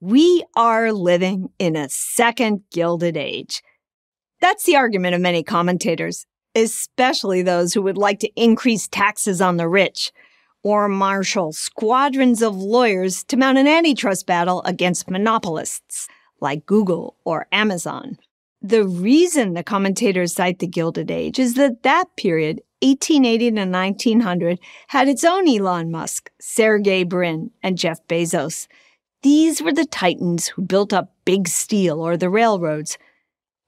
We are living in a second Gilded Age. That's the argument of many commentators, especially those who would like to increase taxes on the rich or marshal squadrons of lawyers to mount an antitrust battle against monopolists like Google or Amazon. The reason the commentators cite the Gilded Age is that that period, 1880 to 1900, had its own Elon Musk, Sergey Brin, and Jeff Bezos. These were the titans who built up big steel or the railroads.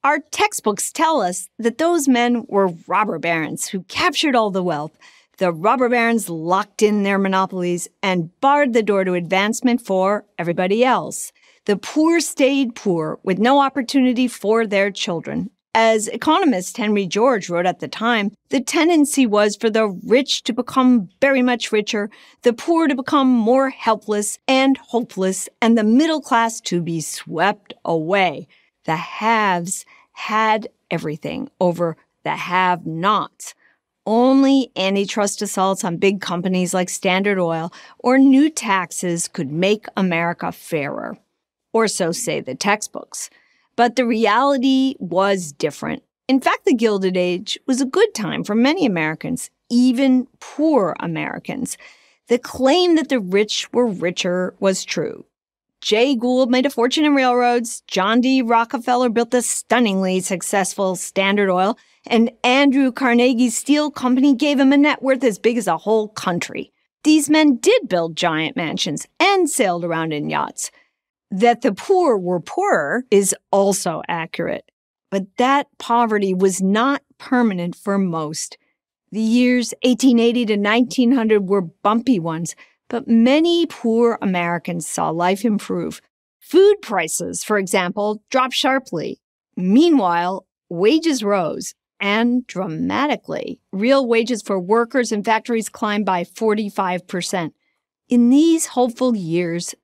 Our textbooks tell us that those men were robber barons who captured all the wealth. The robber barons locked in their monopolies and barred the door to advancement for everybody else. The poor stayed poor with no opportunity for their children. As economist Henry George wrote at the time, the tendency was for the rich to become very much richer, the poor to become more helpless and hopeless, and the middle class to be swept away. The haves had everything over the have-nots. Only antitrust assaults on big companies like Standard Oil or new taxes could make America fairer. Or so say the textbooks. But the reality was different. In fact, the Gilded Age was a good time for many Americans, even poor Americans. The claim that the rich were richer was true. Jay Gould made a fortune in railroads, John D. Rockefeller built a stunningly successful Standard Oil, and Andrew Carnegie's steel company gave him a net worth as big as a whole country. These men did build giant mansions and sailed around in yachts. That the poor were poorer is also accurate, but that poverty was not permanent for most. The years 1880 to 1900 were bumpy ones, but many poor Americans saw life improve. Food prices, for example, dropped sharply. Meanwhile, wages rose, and dramatically. Real wages for workers in factories climbed by 45%. In these hopeful years,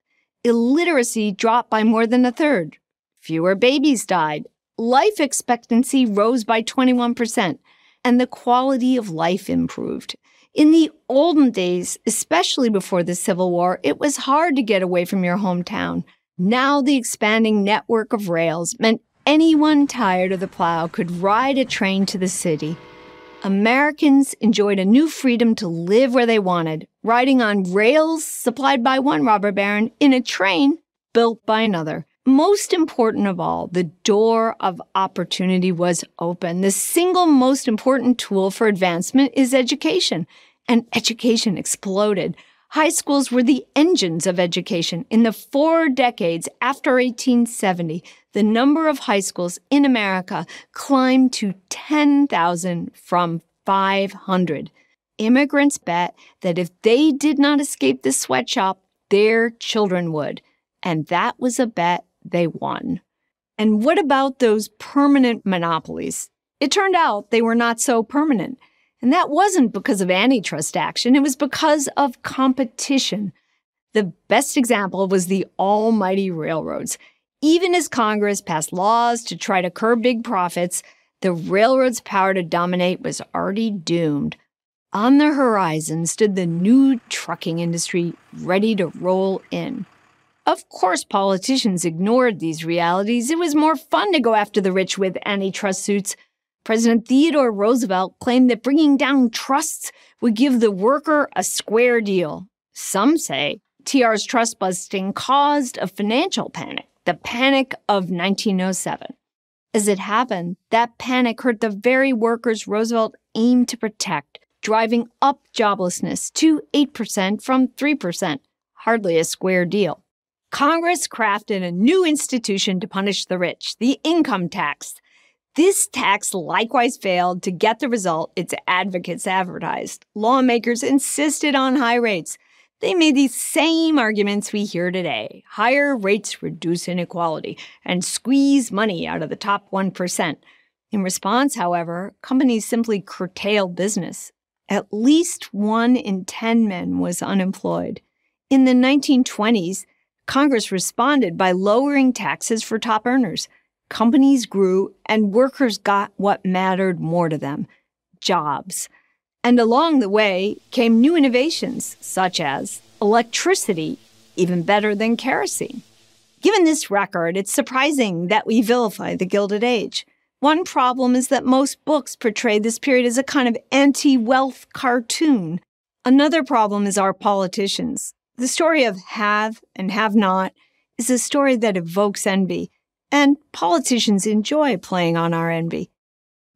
illiteracy dropped by more than a third. Fewer babies died. Life expectancy rose by 21%, and the quality of life improved. In the olden days, especially before the Civil War, it was hard to get away from your hometown. Now the expanding network of rails meant anyone tired of the plow could ride a train to the city. Americans enjoyed a new freedom to live where they wanted, riding on rails supplied by one robber baron in a train built by another. Most important of all, the door of opportunity was open. The single most important tool for advancement is education, and education exploded. High schools were the engines of education. In the 4 decades after 1870, the number of high schools in America climbed to 10,000 from 500. Immigrants bet that if they did not escape the sweatshop, their children would. And that was a bet they won. And what about those permanent monopolies? It turned out they were not so permanent. And that wasn't because of antitrust action. It was because of competition. The best example was the almighty railroads. Even as Congress passed laws to try to curb big profits, the railroads' power to dominate was already doomed. On the horizon stood the new trucking industry ready to roll in. Of course, politicians ignored these realities. It was more fun to go after the rich with antitrust suits. President Theodore Roosevelt claimed that bringing down trusts would give the worker a square deal. Some say TR's trust busting caused a financial panic, the Panic of 1907. As it happened, that panic hurt the very workers Roosevelt aimed to protect, driving up joblessness to 8% from 3%, hardly a square deal. Congress crafted a new institution to punish the rich, the income tax. This tax likewise failed to get the result its advocates advertised. Lawmakers insisted on high rates. They made these same arguments we hear today. Higher rates reduce inequality and squeeze money out of the top 1%. In response, however, companies simply curtailed business. At least 1 in 10 men was unemployed. In the 1920s, Congress responded by lowering taxes for top earners. Companies grew, and workers got what mattered more to them, jobs. And along the way came new innovations, such as electricity, even better than kerosene. Given this record, it's surprising that we vilify the Gilded Age. One problem is that most books portray this period as a kind of anti-wealth cartoon. Another problem is our politicians. The story of have and have not is a story that evokes envy, and politicians enjoy playing on our envy.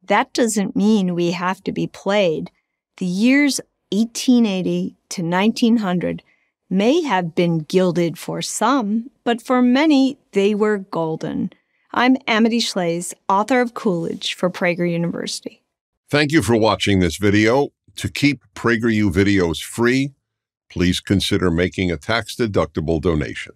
That doesn't mean we have to be played. The years 1880 to 1900 may have been gilded for some, but for many, they were golden. I'm Amity Shlaes, author of Coolidge for Prager University. Thank you for watching this video. To keep PragerU videos free, please consider making a tax-deductible donation.